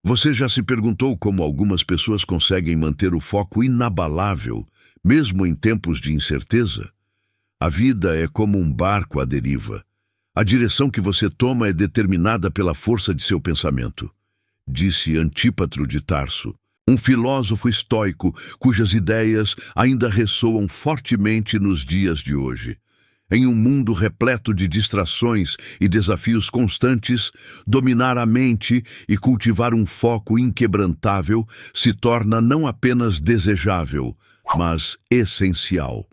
Você já se perguntou como algumas pessoas conseguem manter o foco inabalável, mesmo em tempos de incerteza? A vida é como um barco à deriva. A direção que você toma é determinada pela força de seu pensamento, disse Antípatro de Tarso, um filósofo estoico cujas ideias ainda ressoam fortemente nos dias de hoje. Em um mundo repleto de distrações e desafios constantes, dominar a mente e cultivar um foco inquebrantável se torna não apenas desejável, mas essencial.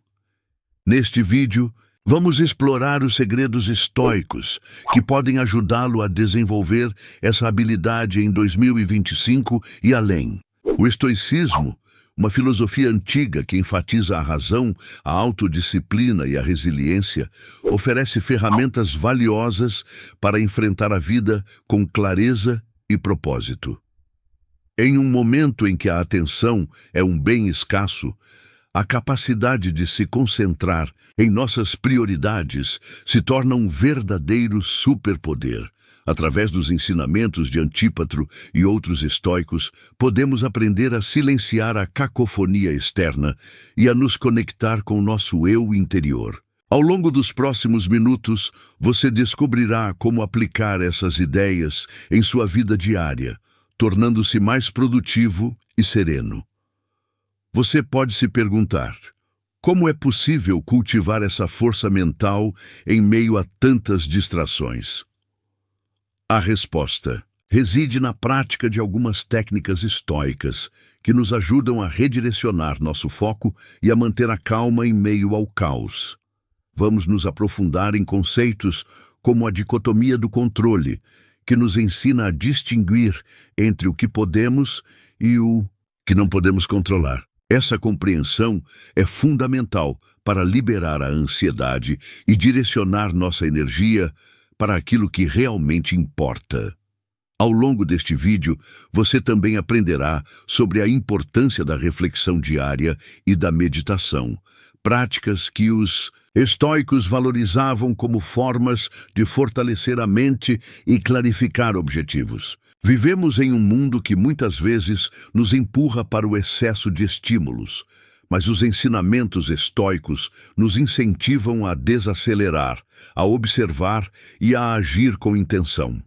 Neste vídeo, vamos explorar os segredos estoicos que podem ajudá-lo a desenvolver essa habilidade em 2025 e além. O estoicismo, uma filosofia antiga que enfatiza a razão, a autodisciplina e a resiliência, oferece ferramentas valiosas para enfrentar a vida com clareza e propósito. Em um momento em que a atenção é um bem escasso, a capacidade de se concentrar em nossas prioridades se torna um verdadeiro superpoder. Através dos ensinamentos de Antípatro e outros estoicos, podemos aprender a silenciar a cacofonia externa e a nos conectar com nosso eu interior. Ao longo dos próximos minutos, você descobrirá como aplicar essas ideias em sua vida diária, tornando-se mais produtivo e sereno. Você pode se perguntar: como é possível cultivar essa força mental em meio a tantas distrações? A resposta reside na prática de algumas técnicas estoicas que nos ajudam a redirecionar nosso foco e a manter a calma em meio ao caos. Vamos nos aprofundar em conceitos como a dicotomia do controle, que nos ensina a distinguir entre o que podemos e o que não podemos controlar. Essa compreensão é fundamental para liberar a ansiedade e direcionar nossa energia para aquilo que realmente importa. Ao longo deste vídeo, você também aprenderá sobre a importância da reflexão diária e da meditação, práticas que os estoicos valorizavam como formas de fortalecer a mente e clarificar objetivos. Vivemos em um mundo que muitas vezes nos empurra para o excesso de estímulos, mas os ensinamentos estoicos nos incentivam a desacelerar, a observar e a agir com intenção.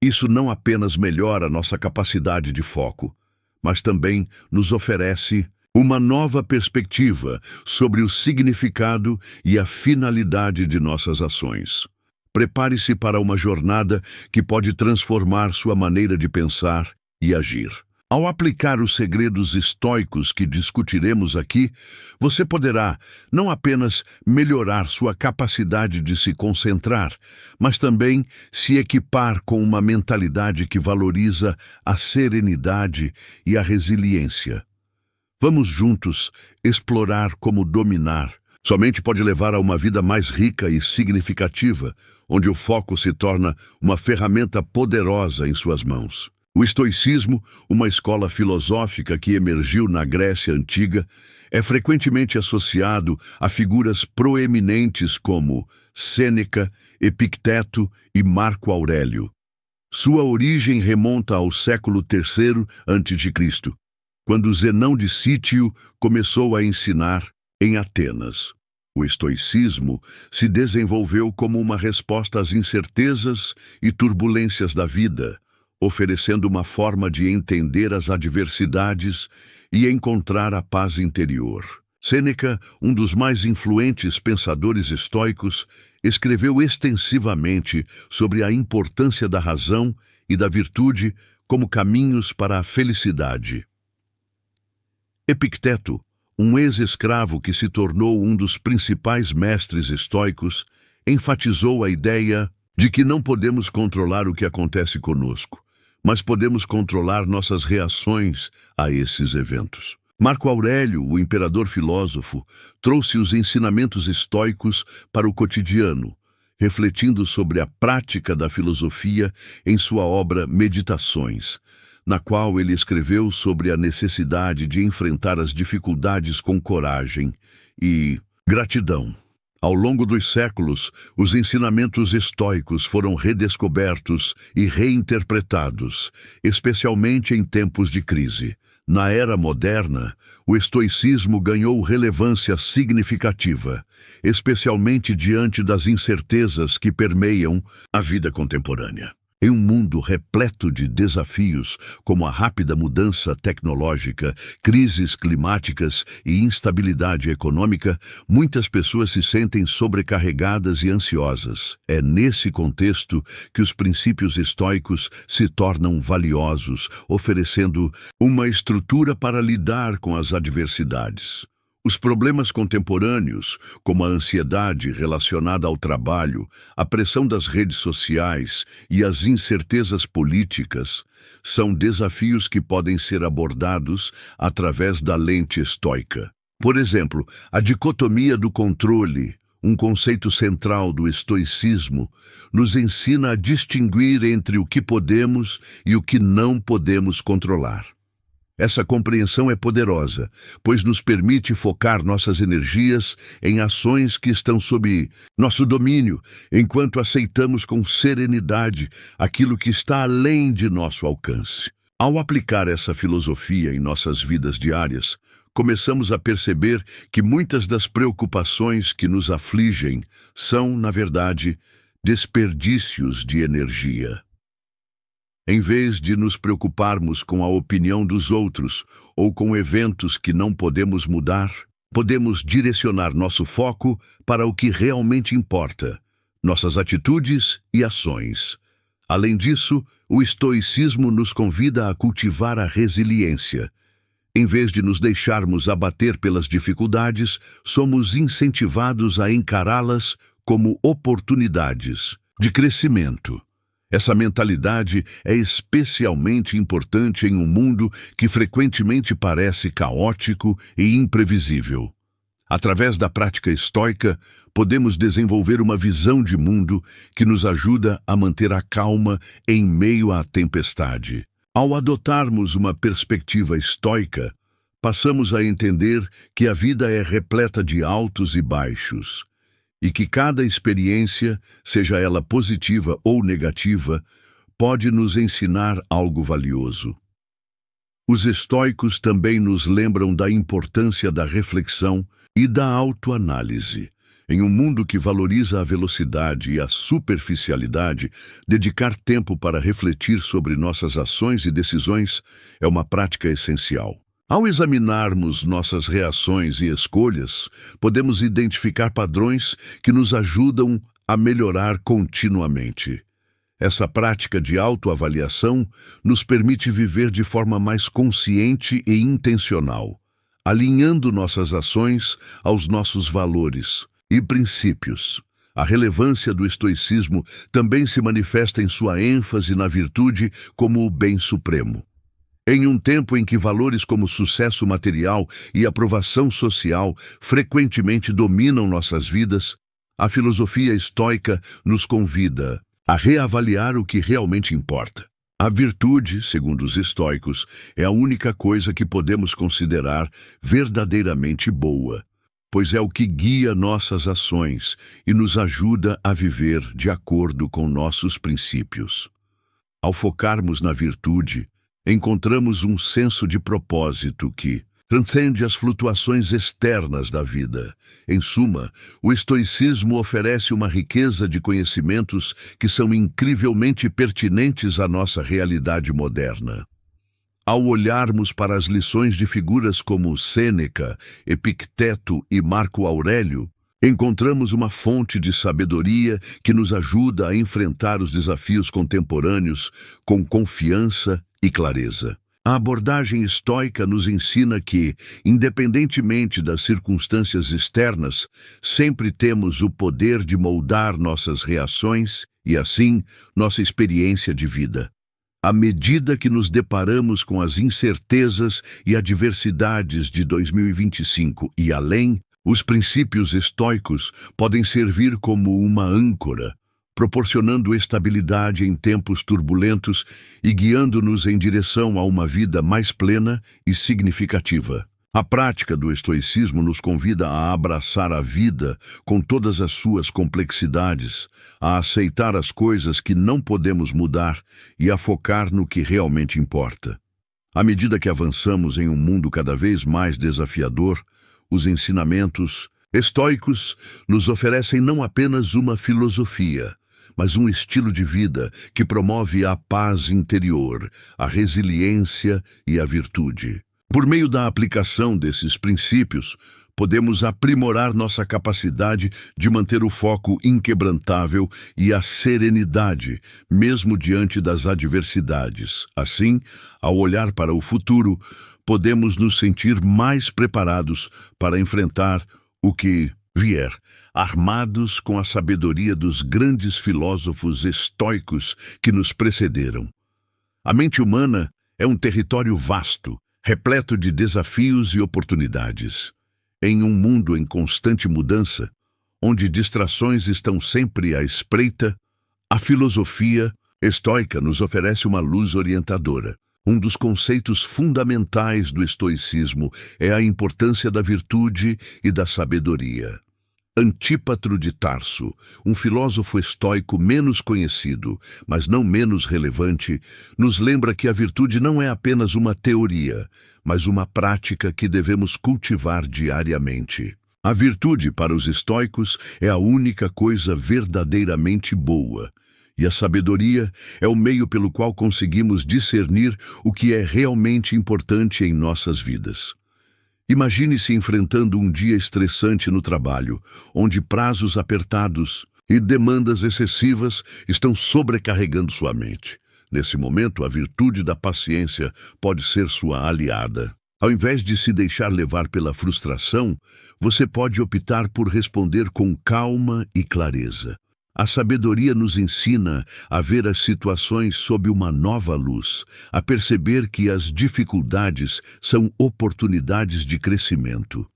Isso não apenas melhora nossa capacidade de foco, mas também nos oferece uma nova perspectiva sobre o significado e a finalidade de nossas ações. Prepare-se para uma jornada que pode transformar sua maneira de pensar e agir. Ao aplicar os segredos estoicos que discutiremos aqui, você poderá não apenas melhorar sua capacidade de se concentrar, mas também se equipar com uma mentalidade que valoriza a serenidade e a resiliência. Vamos juntos explorar como dominar. Somente pode levar a uma vida mais rica e significativa, onde o foco se torna uma ferramenta poderosa em suas mãos. O estoicismo, uma escola filosófica que emergiu na Grécia Antiga, é frequentemente associado a figuras proeminentes como Sêneca, Epicteto e Marco Aurélio. Sua origem remonta ao século III a.C., quando Zenão de Cítio começou a ensinar em Atenas. O estoicismo se desenvolveu como uma resposta às incertezas e turbulências da vida, oferecendo uma forma de entender as adversidades e encontrar a paz interior. Sêneca, um dos mais influentes pensadores estoicos, escreveu extensivamente sobre a importância da razão e da virtude como caminhos para a felicidade. Epicteto, um ex-escravo que se tornou um dos principais mestres estoicos, enfatizou a ideia de que não podemos controlar o que acontece conosco, mas podemos controlar nossas reações a esses eventos. Marco Aurélio, o imperador filósofo, trouxe os ensinamentos estoicos para o cotidiano, refletindo sobre a prática da filosofia em sua obra Meditações, na qual ele escreveu sobre a necessidade de enfrentar as dificuldades com coragem e gratidão. Ao longo dos séculos, os ensinamentos estoicos foram redescobertos e reinterpretados, especialmente em tempos de crise. Na era moderna, o estoicismo ganhou relevância significativa, especialmente diante das incertezas que permeiam a vida contemporânea. Em um mundo repleto de desafios, como a rápida mudança tecnológica, crises climáticas e instabilidade econômica, muitas pessoas se sentem sobrecarregadas e ansiosas. É nesse contexto que os princípios estoicos se tornam valiosos, oferecendo uma estrutura para lidar com as adversidades. Os problemas contemporâneos, como a ansiedade relacionada ao trabalho, a pressão das redes sociais e as incertezas políticas, são desafios que podem ser abordados através da lente estoica. Por exemplo, a dicotomia do controle, um conceito central do estoicismo, nos ensina a distinguir entre o que podemos e o que não podemos controlar. Essa compreensão é poderosa, pois nos permite focar nossas energias em ações que estão sob nosso domínio, enquanto aceitamos com serenidade aquilo que está além de nosso alcance. Ao aplicar essa filosofia em nossas vidas diárias, começamos a perceber que muitas das preocupações que nos afligem são, na verdade, desperdícios de energia. Em vez de nos preocuparmos com a opinião dos outros ou com eventos que não podemos mudar, podemos direcionar nosso foco para o que realmente importa, nossas atitudes e ações. Além disso, o estoicismo nos convida a cultivar a resiliência. Em vez de nos deixarmos abater pelas dificuldades, somos incentivados a encará-las como oportunidades de crescimento. Essa mentalidade é especialmente importante em um mundo que frequentemente parece caótico e imprevisível. Através da prática estoica, podemos desenvolver uma visão de mundo que nos ajuda a manter a calma em meio à tempestade. Ao adotarmos uma perspectiva estoica, passamos a entender que a vida é repleta de altos e baixos, e que cada experiência, seja ela positiva ou negativa, pode nos ensinar algo valioso. Os estoicos também nos lembram da importância da reflexão e da autoanálise. Em um mundo que valoriza a velocidade e a superficialidade, dedicar tempo para refletir sobre nossas ações e decisões é uma prática essencial. Ao examinarmos nossas reações e escolhas, podemos identificar padrões que nos ajudam a melhorar continuamente. Essa prática de autoavaliação nos permite viver de forma mais consciente e intencional, alinhando nossas ações aos nossos valores e princípios. A relevância do estoicismo também se manifesta em sua ênfase na virtude como o bem supremo. Em um tempo em que valores como sucesso material e aprovação social frequentemente dominam nossas vidas, a filosofia estoica nos convida a reavaliar o que realmente importa. A virtude, segundo os estoicos, é a única coisa que podemos considerar verdadeiramente boa, pois é o que guia nossas ações e nos ajuda a viver de acordo com nossos princípios. Ao focarmos na virtude, encontramos um senso de propósito que transcende as flutuações externas da vida. Em suma, o estoicismo oferece uma riqueza de conhecimentos que são incrivelmente pertinentes à nossa realidade moderna. Ao olharmos para as lições de figuras como Sêneca, Epicteto e Marco Aurélio, encontramos uma fonte de sabedoria que nos ajuda a enfrentar os desafios contemporâneos com confiança e clareza. A abordagem estoica nos ensina que, independentemente das circunstâncias externas, sempre temos o poder de moldar nossas reações e, assim, nossa experiência de vida. À medida que nos deparamos com as incertezas e adversidades de 2025 e além, os princípios estoicos podem servir como uma âncora, proporcionando estabilidade em tempos turbulentos e guiando-nos em direção a uma vida mais plena e significativa. A prática do estoicismo nos convida a abraçar a vida com todas as suas complexidades, a aceitar as coisas que não podemos mudar e a focar no que realmente importa. À medida que avançamos em um mundo cada vez mais desafiador, os ensinamentos estoicos nos oferecem não apenas uma filosofia, mas um estilo de vida que promove a paz interior, a resiliência e a virtude. Por meio da aplicação desses princípios, podemos aprimorar nossa capacidade de manter o foco inquebrantável e a serenidade, mesmo diante das adversidades. Assim, ao olhar para o futuro, podemos nos sentir mais preparados para enfrentar o que vier, armados com a sabedoria dos grandes filósofos estoicos que nos precederam. A mente humana é um território vasto, repleto de desafios e oportunidades. Em um mundo em constante mudança, onde distrações estão sempre à espreita, a filosofia estoica nos oferece uma luz orientadora. Um dos conceitos fundamentais do estoicismo é a importância da virtude e da sabedoria. Antípatro de Tarso, um filósofo estoico menos conhecido, mas não menos relevante, nos lembra que a virtude não é apenas uma teoria, mas uma prática que devemos cultivar diariamente. A virtude, para os estoicos, é a única coisa verdadeiramente boa, e a sabedoria é o meio pelo qual conseguimos discernir o que é realmente importante em nossas vidas. Imagine-se enfrentando um dia estressante no trabalho, onde prazos apertados e demandas excessivas estão sobrecarregando sua mente. Nesse momento, a virtude da paciência pode ser sua aliada. Ao invés de se deixar levar pela frustração, você pode optar por responder com calma e clareza. A sabedoria nos ensina a ver as situações sob uma nova luz, a perceber que as dificuldades são oportunidades de crescimento.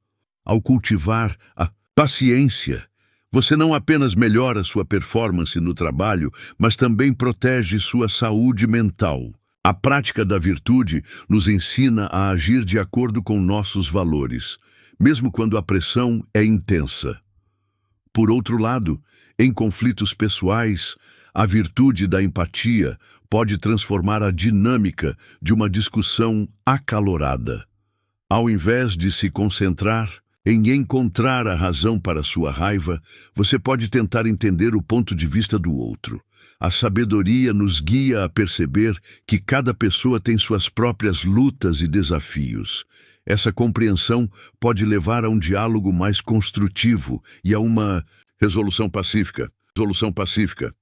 Ao cultivar a paciência, você não apenas melhora sua performance no trabalho, mas também protege sua saúde mental. A prática da virtude nos ensina a agir de acordo com nossos valores, mesmo quando a pressão é intensa. Por outro lado, em conflitos pessoais, a virtude da empatia pode transformar a dinâmica de uma discussão acalorada. Ao invés de se concentrar em encontrar a razão para sua raiva, você pode tentar entender o ponto de vista do outro. A sabedoria nos guia a perceber que cada pessoa tem suas próprias lutas e desafios. Essa compreensão pode levar a um diálogo mais construtivo e a uma resolução pacífica.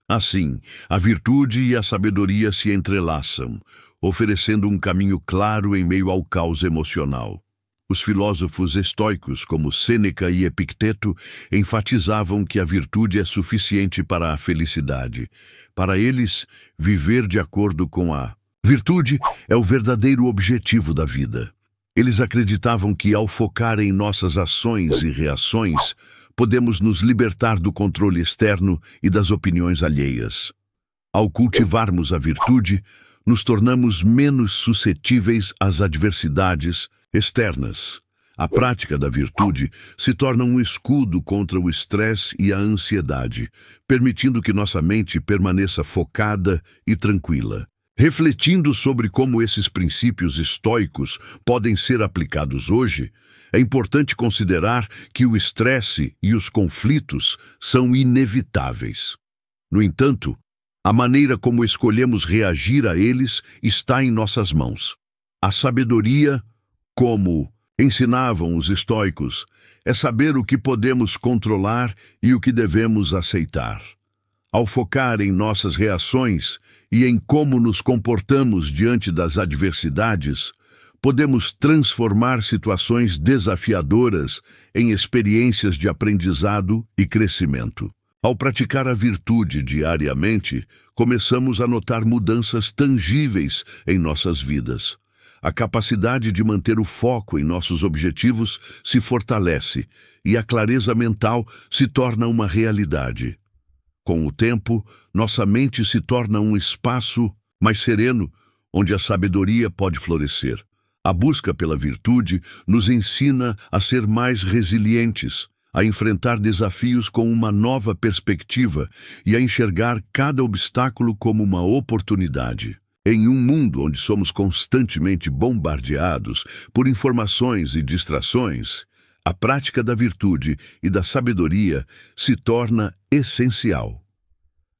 Assim, a virtude e a sabedoria se entrelaçam, oferecendo um caminho claro em meio ao caos emocional. Os filósofos estoicos, como Sêneca e Epicteto, enfatizavam que a virtude é suficiente para a felicidade. Para eles, viver de acordo com a virtude é o verdadeiro objetivo da vida. Eles acreditavam que, ao focar em nossas ações e reações, podemos nos libertar do controle externo e das opiniões alheias. Ao cultivarmos a virtude, nos tornamos menos suscetíveis às adversidades externas. A prática da virtude se torna um escudo contra o estresse e a ansiedade, permitindo que nossa mente permaneça focada e tranquila. Refletindo sobre como esses princípios estoicos podem ser aplicados hoje, é importante considerar que o estresse e os conflitos são inevitáveis. No entanto, a maneira como escolhemos reagir a eles está em nossas mãos. A sabedoria, como ensinavam os estoicos, é saber o que podemos controlar e o que devemos aceitar. Ao focar em nossas reações e em como nos comportamos diante das adversidades, podemos transformar situações desafiadoras em experiências de aprendizado e crescimento. Ao praticar a virtude diariamente, começamos a notar mudanças tangíveis em nossas vidas. A capacidade de manter o foco em nossos objetivos se fortalece e a clareza mental se torna uma realidade. Com o tempo, nossa mente se torna um espaço mais sereno, onde a sabedoria pode florescer. A busca pela virtude nos ensina a ser mais resilientes, a enfrentar desafios com uma nova perspectiva e a enxergar cada obstáculo como uma oportunidade. Em um mundo onde somos constantemente bombardeados por informações e distrações, a prática da virtude e da sabedoria se torna essencial.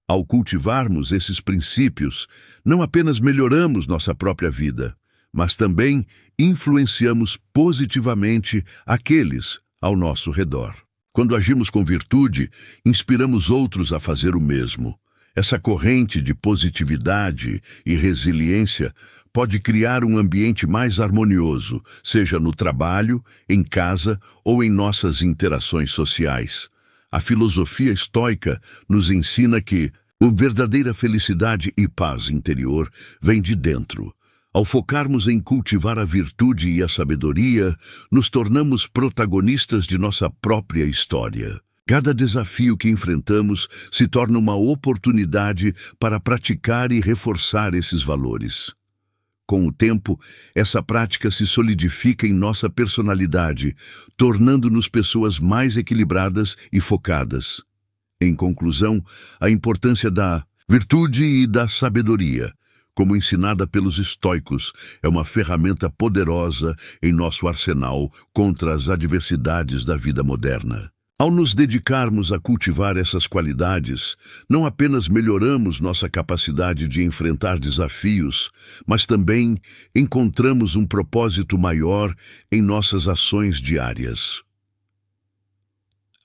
Ao cultivarmos esses princípios, não apenas melhoramos nossa própria vida, mas também influenciamos positivamente aqueles ao nosso redor. Quando agimos com virtude, inspiramos outros a fazer o mesmo. Essa corrente de positividade e resiliência pode criar um ambiente mais harmonioso, seja no trabalho, em casa ou em nossas interações sociais. A filosofia estoica nos ensina que a verdadeira felicidade e paz interior vem de dentro. Ao focarmos em cultivar a virtude e a sabedoria, nos tornamos protagonistas de nossa própria história. Cada desafio que enfrentamos se torna uma oportunidade para praticar e reforçar esses valores. Com o tempo, essa prática se solidifica em nossa personalidade, tornando-nos pessoas mais equilibradas e focadas. Em conclusão, a importância da virtude e da sabedoria, como ensinada pelos estoicos, é uma ferramenta poderosa em nosso arsenal contra as adversidades da vida moderna. Ao nos dedicarmos a cultivar essas qualidades, não apenas melhoramos nossa capacidade de enfrentar desafios, mas também encontramos um propósito maior em nossas ações diárias.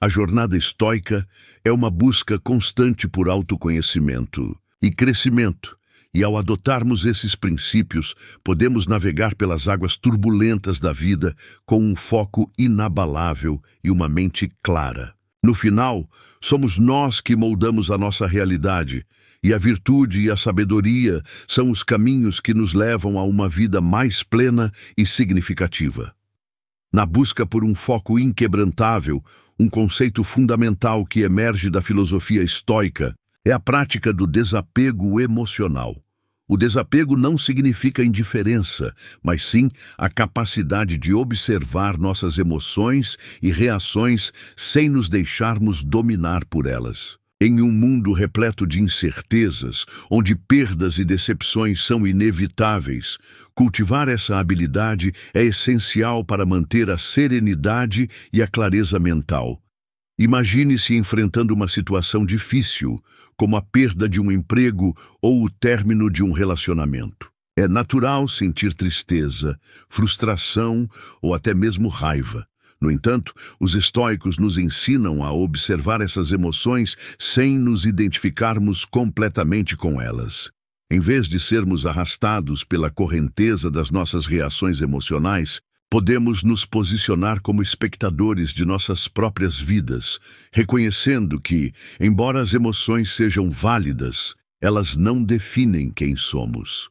A jornada estoica é uma busca constante por autoconhecimento e crescimento, e ao adotarmos esses princípios, podemos navegar pelas águas turbulentas da vida com um foco inabalável e uma mente clara. No final, somos nós que moldamos a nossa realidade, e a virtude e a sabedoria são os caminhos que nos levam a uma vida mais plena e significativa. Na busca por um foco inquebrantável, um conceito fundamental que emerge da filosofia estoica é a prática do desapego emocional. O desapego não significa indiferença, mas sim a capacidade de observar nossas emoções e reações sem nos deixarmos dominar por elas. Em um mundo repleto de incertezas, onde perdas e decepções são inevitáveis, cultivar essa habilidade é essencial para manter a serenidade e a clareza mental. Imagine-se enfrentando uma situação difícil, como a perda de um emprego ou o término de um relacionamento. É natural sentir tristeza, frustração ou até mesmo raiva. No entanto, os estoicos nos ensinam a observar essas emoções sem nos identificarmos completamente com elas. Em vez de sermos arrastados pela correnteza das nossas reações emocionais, podemos nos posicionar como espectadores de nossas próprias vidas, reconhecendo que, embora as emoções sejam válidas, elas não definem quem somos.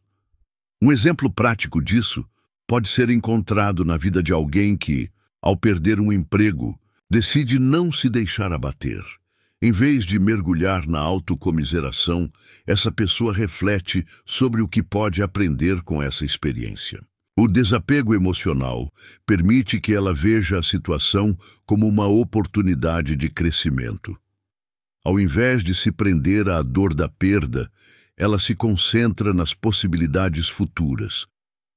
Um exemplo prático disso pode ser encontrado na vida de alguém que, ao perder um emprego, decide não se deixar abater. Em vez de mergulhar na autocomiseração, essa pessoa reflete sobre o que pode aprender com essa experiência. O desapego emocional permite que ela veja a situação como uma oportunidade de crescimento. Ao invés de se prender à dor da perda, ela se concentra nas possibilidades futuras,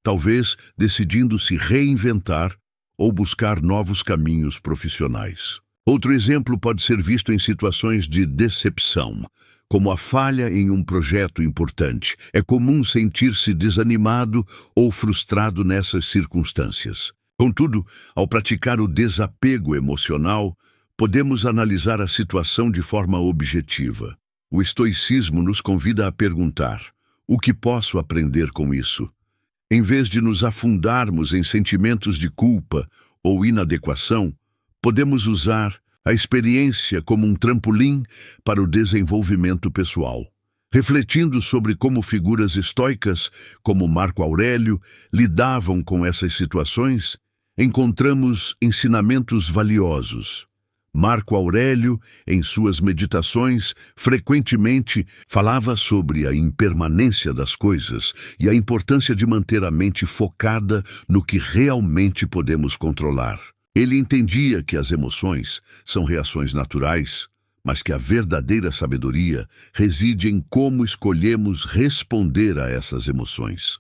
talvez decidindo se reinventar ou buscar novos caminhos profissionais. Outro exemplo pode ser visto em situações de decepção, como a falha em um projeto importante. É comum sentir-se desanimado ou frustrado nessas circunstâncias. Contudo, ao praticar o desapego emocional, podemos analisar a situação de forma objetiva. O estoicismo nos convida a perguntar: o que posso aprender com isso? Em vez de nos afundarmos em sentimentos de culpa ou inadequação, podemos usar a experiência como um trampolim para o desenvolvimento pessoal. Refletindo sobre como figuras estoicas, como Marco Aurélio, lidavam com essas situações, encontramos ensinamentos valiosos. Marco Aurélio, em suas meditações, frequentemente falava sobre a impermanência das coisas e a importância de manter a mente focada no que realmente podemos controlar. Ele entendia que as emoções são reações naturais, mas que a verdadeira sabedoria reside em como escolhemos responder a essas emoções.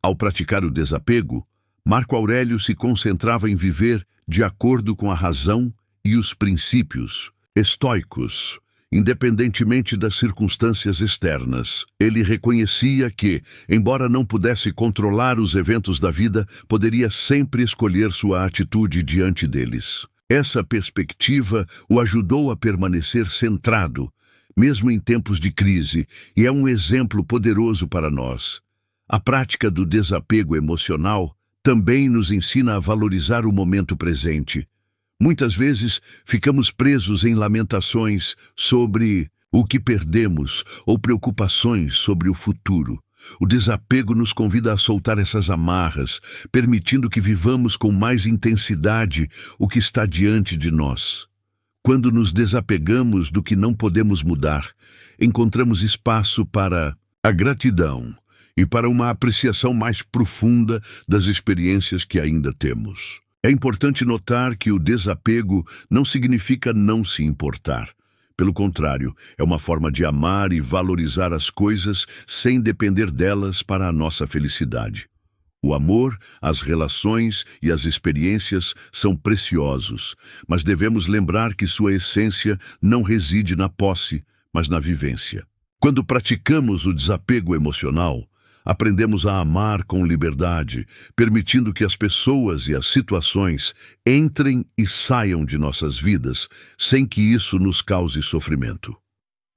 Ao praticar o desapego, Marco Aurélio se concentrava em viver de acordo com a razão e os princípios estoicos, independentemente das circunstâncias externas. Ele reconhecia que, embora não pudesse controlar os eventos da vida, poderia sempre escolher sua atitude diante deles. Essa perspectiva o ajudou a permanecer centrado, mesmo em tempos de crise, e é um exemplo poderoso para nós. A prática do desapego emocional também nos ensina a valorizar o momento presente. Muitas vezes ficamos presos em lamentações sobre o que perdemos ou preocupações sobre o futuro. O desapego nos convida a soltar essas amarras, permitindo que vivamos com mais intensidade o que está diante de nós. Quando nos desapegamos do que não podemos mudar, encontramos espaço para a gratidão e para uma apreciação mais profunda das experiências que ainda temos. É importante notar que o desapego não significa não se importar. Pelo contrário, é uma forma de amar e valorizar as coisas sem depender delas para a nossa felicidade. O amor, as relações e as experiências são preciosos, mas devemos lembrar que sua essência não reside na posse, mas na vivência. Quando praticamos o desapego emocional, aprendemos a amar com liberdade, permitindo que as pessoas e as situações entrem e saiam de nossas vidas, sem que isso nos cause sofrimento.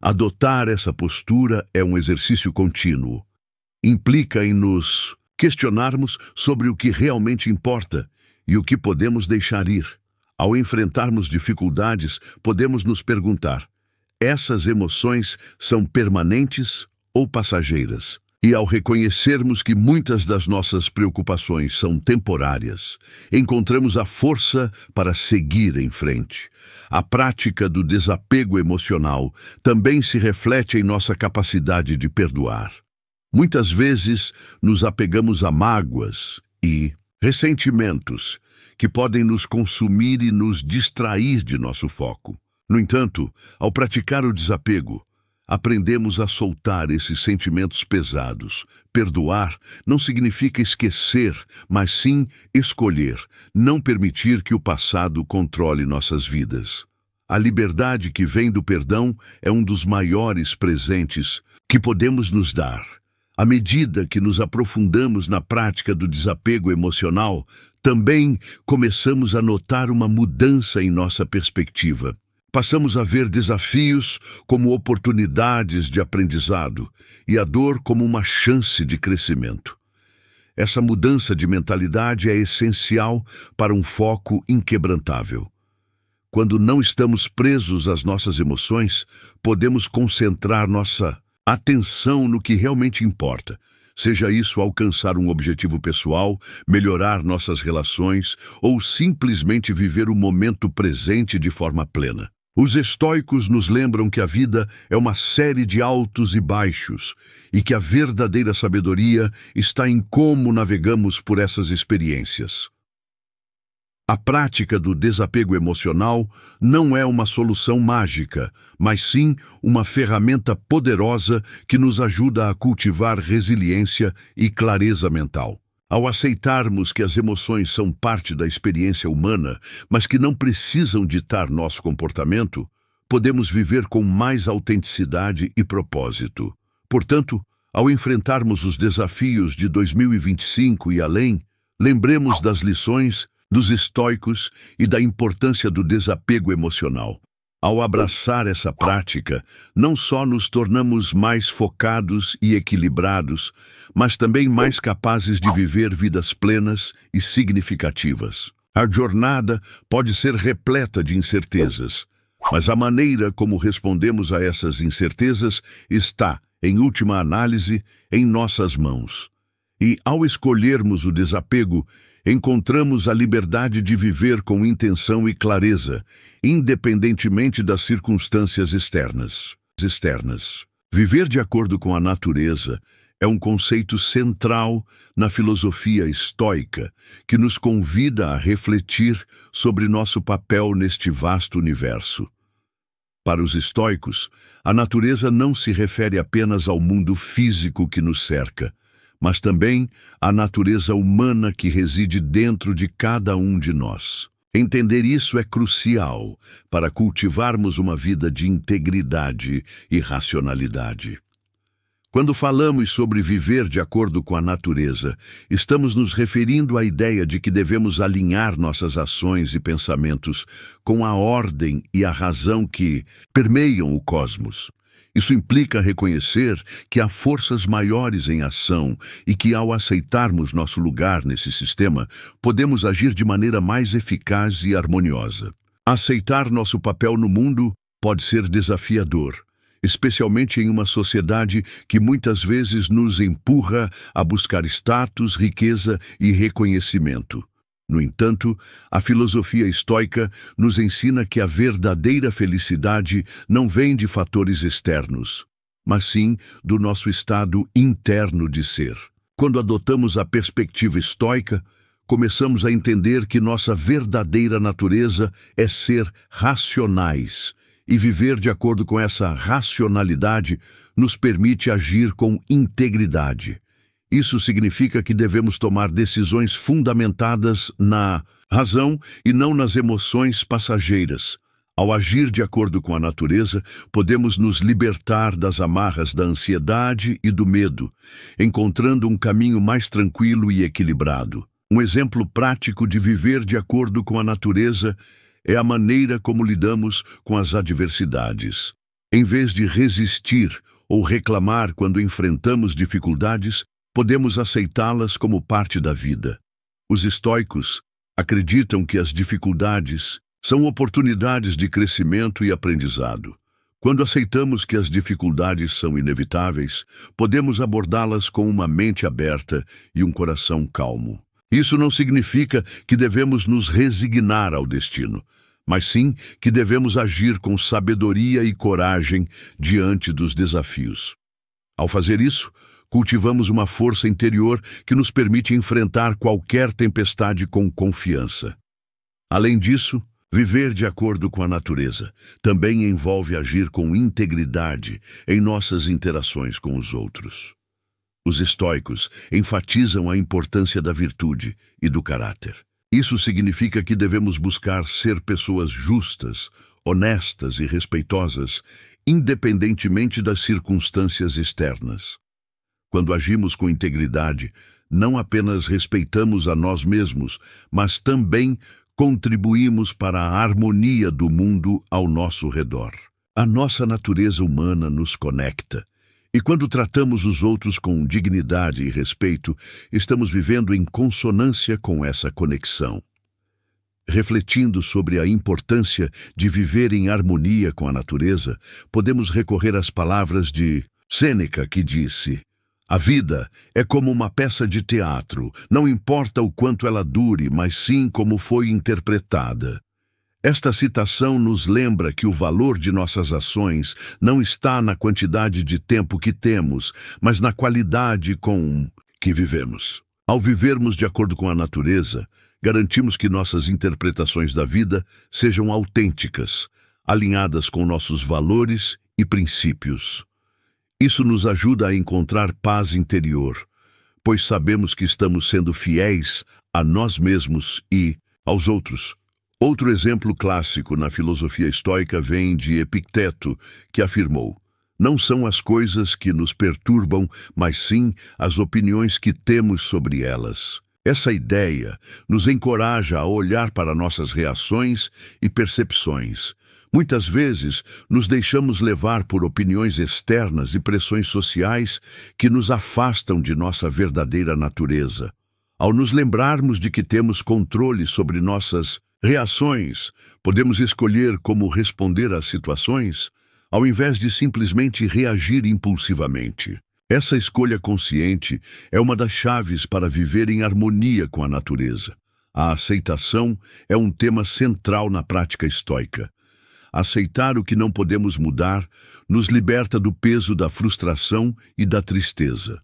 Adotar essa postura é um exercício contínuo. Implica em nos questionarmos sobre o que realmente importa e o que podemos deixar ir. Ao enfrentarmos dificuldades, podemos nos perguntar: essas emoções são permanentes ou passageiras? E ao reconhecermos que muitas das nossas preocupações são temporárias, encontramos a força para seguir em frente. A prática do desapego emocional também se reflete em nossa capacidade de perdoar. Muitas vezes nos apegamos a mágoas e ressentimentos que podem nos consumir e nos distrair de nosso foco. No entanto, ao praticar o desapego, aprendemos a soltar esses sentimentos pesados. Perdoar não significa esquecer, mas sim escolher, não permitir que o passado controle nossas vidas. A liberdade que vem do perdão é um dos maiores presentes que podemos nos dar. À medida que nos aprofundamos na prática do desapego emocional, também começamos a notar uma mudança em nossa perspectiva. Passamos a ver desafios como oportunidades de aprendizado e a dor como uma chance de crescimento. Essa mudança de mentalidade é essencial para um foco inquebrantável. Quando não estamos presos às nossas emoções, podemos concentrar nossa atenção no que realmente importa, seja isso alcançar um objetivo pessoal, melhorar nossas relações ou simplesmente viver o momento presente de forma plena. Os estoicos nos lembram que a vida é uma série de altos e baixos e que a verdadeira sabedoria está em como navegamos por essas experiências. A prática do desapego emocional não é uma solução mágica, mas sim uma ferramenta poderosa que nos ajuda a cultivar resiliência e clareza mental. Ao aceitarmos que as emoções são parte da experiência humana, mas que não precisam ditar nosso comportamento, podemos viver com mais autenticidade e propósito. Portanto, ao enfrentarmos os desafios de 2025 e além, lembremos das lições dos estoicos e da importância do desapego emocional. Ao abraçar essa prática, não só nos tornamos mais focados e equilibrados, mas também mais capazes de viver vidas plenas e significativas. A jornada pode ser repleta de incertezas, mas a maneira como respondemos a essas incertezas está, em última análise, em nossas mãos. E, ao escolhermos o desapego, encontramos a liberdade de viver com intenção e clareza, independentemente das circunstâncias externas. Viver de acordo com a natureza é um conceito central na filosofia estoica, que nos convida a refletir sobre nosso papel neste vasto universo. Para os estoicos, a natureza não se refere apenas ao mundo físico que nos cerca, mas também à natureza humana que reside dentro de cada um de nós. Entender isso é crucial para cultivarmos uma vida de integridade e racionalidade. Quando falamos sobre viver de acordo com a natureza, estamos nos referindo à ideia de que devemos alinhar nossas ações e pensamentos com a ordem e a razão que permeiam o cosmos. Isso implica reconhecer que há forças maiores em ação e que, ao aceitarmos nosso lugar nesse sistema, podemos agir de maneira mais eficaz e harmoniosa. Aceitar nosso papel no mundo pode ser desafiador, especialmente em uma sociedade que muitas vezes nos empurra a buscar status, riqueza e reconhecimento. No entanto, a filosofia estoica nos ensina que a verdadeira felicidade não vem de fatores externos, mas sim do nosso estado interno de ser. Quando adotamos a perspectiva estoica, começamos a entender que nossa verdadeira natureza é ser racionais, e viver de acordo com essa racionalidade nos permite agir com integridade. Isso significa que devemos tomar decisões fundamentadas na razão e não nas emoções passageiras. Ao agir de acordo com a natureza, podemos nos libertar das amarras da ansiedade e do medo, encontrando um caminho mais tranquilo e equilibrado. Um exemplo prático de viver de acordo com a natureza é a maneira como lidamos com as adversidades. Em vez de resistir ou reclamar quando enfrentamos dificuldades, podemos aceitá-las como parte da vida. Os estoicos acreditam que as dificuldades são oportunidades de crescimento e aprendizado. Quando aceitamos que as dificuldades são inevitáveis, podemos abordá-las com uma mente aberta e um coração calmo. Isso não significa que devemos nos resignar ao destino, mas sim que devemos agir com sabedoria e coragem diante dos desafios. Ao fazer isso, cultivamos uma força interior que nos permite enfrentar qualquer tempestade com confiança. Além disso, viver de acordo com a natureza também envolve agir com integridade em nossas interações com os outros. Os estoicos enfatizam a importância da virtude e do caráter. Isso significa que devemos buscar ser pessoas justas, honestas e respeitosas, independentemente das circunstâncias externas. Quando agimos com integridade, não apenas respeitamos a nós mesmos, mas também contribuímos para a harmonia do mundo ao nosso redor. A nossa natureza humana nos conecta, e quando tratamos os outros com dignidade e respeito, estamos vivendo em consonância com essa conexão. Refletindo sobre a importância de viver em harmonia com a natureza, podemos recorrer às palavras de Sêneca, que disse: "A vida é como uma peça de teatro, não importa o quanto ela dure, mas sim como foi interpretada." Esta citação nos lembra que o valor de nossas ações não está na quantidade de tempo que temos, mas na qualidade com que vivemos. Ao vivermos de acordo com a natureza, garantimos que nossas interpretações da vida sejam autênticas, alinhadas com nossos valores e princípios. Isso nos ajuda a encontrar paz interior, pois sabemos que estamos sendo fiéis a nós mesmos e aos outros. Outro exemplo clássico na filosofia estoica vem de Epicteto, que afirmou: "Não são as coisas que nos perturbam, mas sim as opiniões que temos sobre elas." Essa ideia nos encoraja a olhar para nossas reações e percepções. Muitas vezes nos deixamos levar por opiniões externas e pressões sociais que nos afastam de nossa verdadeira natureza. Ao nos lembrarmos de que temos controle sobre nossas reações, podemos escolher como responder às situações, ao invés de simplesmente reagir impulsivamente. Essa escolha consciente é uma das chaves para viver em harmonia com a natureza. A aceitação é um tema central na prática estoica. Aceitar o que não podemos mudar nos liberta do peso da frustração e da tristeza.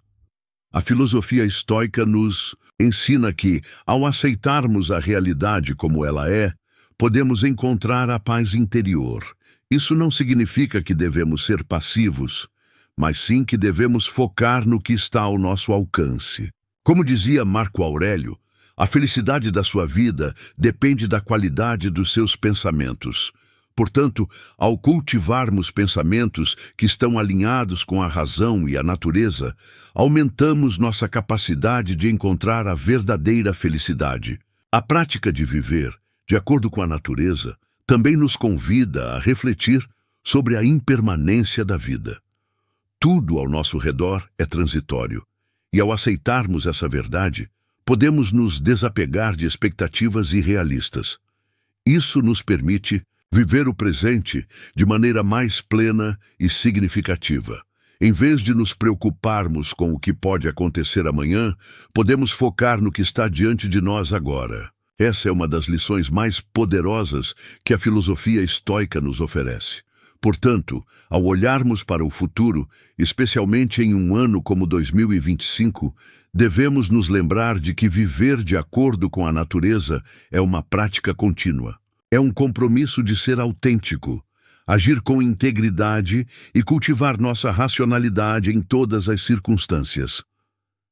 A filosofia estoica nos ensina que, ao aceitarmos a realidade como ela é, podemos encontrar a paz interior. Isso não significa que devemos ser passivos, mas sim que devemos focar no que está ao nosso alcance. Como dizia Marco Aurélio, a felicidade da sua vida depende da qualidade dos seus pensamentos. Portanto, ao cultivarmos pensamentos que estão alinhados com a razão e a natureza, aumentamos nossa capacidade de encontrar a verdadeira felicidade. A prática de viver, de acordo com a natureza, também nos convida a refletir sobre a impermanência da vida. Tudo ao nosso redor é transitório, e ao aceitarmos essa verdade, podemos nos desapegar de expectativas irrealistas. Isso nos permite viver o presente de maneira mais plena e significativa. Em vez de nos preocuparmos com o que pode acontecer amanhã, podemos focar no que está diante de nós agora. Essa é uma das lições mais poderosas que a filosofia estoica nos oferece. Portanto, ao olharmos para o futuro, especialmente em um ano como 2025, devemos nos lembrar de que viver de acordo com a natureza é uma prática contínua. É um compromisso de ser autêntico, agir com integridade e cultivar nossa racionalidade em todas as circunstâncias.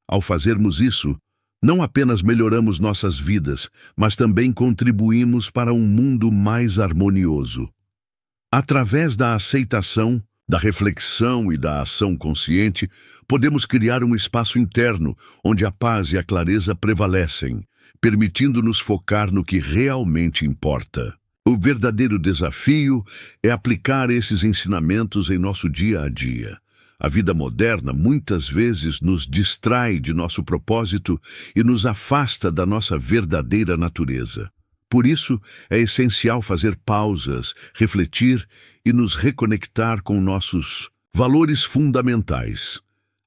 Ao fazermos isso, não apenas melhoramos nossas vidas, mas também contribuímos para um mundo mais harmonioso. Através da aceitação, da reflexão e da ação consciente, podemos criar um espaço interno onde a paz e a clareza prevalecem, permitindo-nos focar no que realmente importa. O verdadeiro desafio é aplicar esses ensinamentos em nosso dia a dia. A vida moderna muitas vezes nos distrai de nosso propósito e nos afasta da nossa verdadeira natureza. Por isso, é essencial fazer pausas, refletir e nos reconectar com nossos valores fundamentais.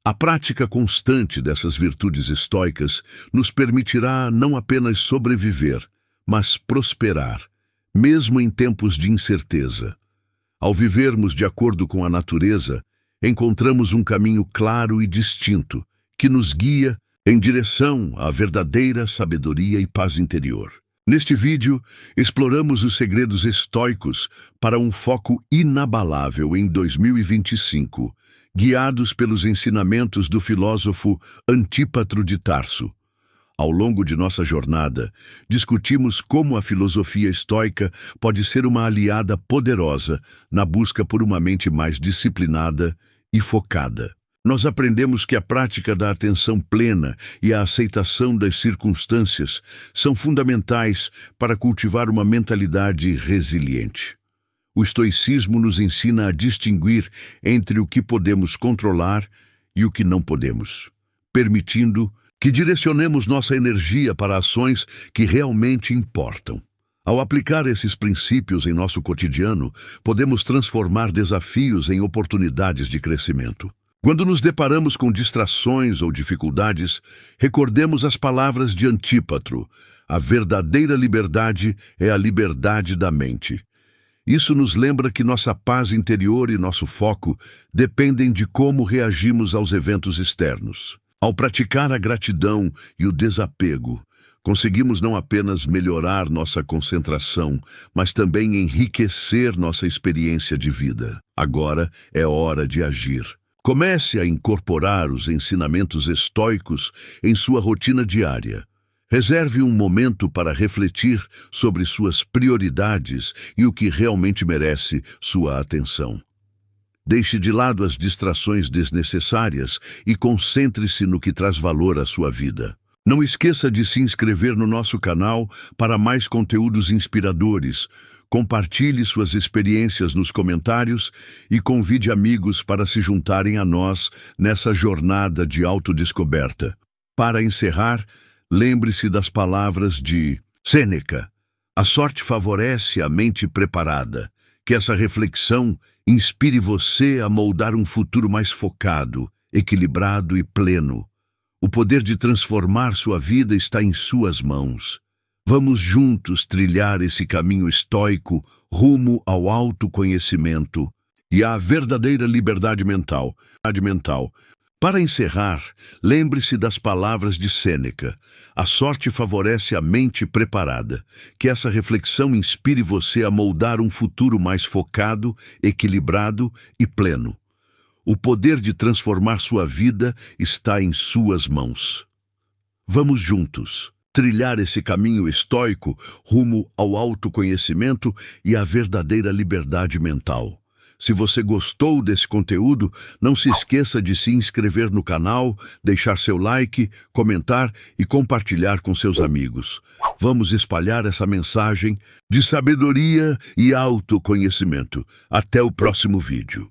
A prática constante dessas virtudes estoicas nos permitirá não apenas sobreviver, mas prosperar, mesmo em tempos de incerteza. Ao vivermos de acordo com a natureza, encontramos um caminho claro e distinto que nos guia em direção à verdadeira sabedoria e paz interior. Neste vídeo, exploramos os segredos estoicos para um foco inabalável em 2025, guiados pelos ensinamentos do filósofo Antípatro de Tarso. Ao longo de nossa jornada, discutimos como a filosofia estoica pode ser uma aliada poderosa na busca por uma mente mais disciplinada e focada. Nós aprendemos que a prática da atenção plena e a aceitação das circunstâncias são fundamentais para cultivar uma mentalidade resiliente. O estoicismo nos ensina a distinguir entre o que podemos controlar e o que não podemos, permitindo que direcionemos nossa energia para ações que realmente importam. Ao aplicar esses princípios em nosso cotidiano, podemos transformar desafios em oportunidades de crescimento. Quando nos deparamos com distrações ou dificuldades, recordemos as palavras de Antípatro: a verdadeira liberdade é a liberdade da mente. Isso nos lembra que nossa paz interior e nosso foco dependem de como reagimos aos eventos externos. Ao praticar a gratidão e o desapego, conseguimos não apenas melhorar nossa concentração, mas também enriquecer nossa experiência de vida. Agora é hora de agir. Comece a incorporar os ensinamentos estoicos em sua rotina diária. Reserve um momento para refletir sobre suas prioridades e o que realmente merece sua atenção. Deixe de lado as distrações desnecessárias e concentre-se no que traz valor à sua vida. Não esqueça de se inscrever no nosso canal para mais conteúdos inspiradores. Compartilhe suas experiências nos comentários e convide amigos para se juntarem a nós nessa jornada de autodescoberta. Para encerrar, lembre-se das palavras de Sêneca: a sorte favorece a mente preparada. Que essa reflexão inspire você a moldar um futuro mais focado, equilibrado e pleno. O poder de transformar sua vida está em suas mãos. Vamos juntos trilhar esse caminho estoico rumo ao autoconhecimento e à verdadeira liberdade mental. Para encerrar, lembre-se das palavras de Sêneca. A sorte favorece a mente preparada. Que essa reflexão inspire você a moldar um futuro mais focado, equilibrado e pleno. O poder de transformar sua vida está em suas mãos. Vamos juntos trilhar esse caminho estoico rumo ao autoconhecimento e à verdadeira liberdade mental. Se você gostou desse conteúdo, não se esqueça de se inscrever no canal, deixar seu like, comentar e compartilhar com seus amigos. Vamos espalhar essa mensagem de sabedoria e autoconhecimento. Até o próximo vídeo.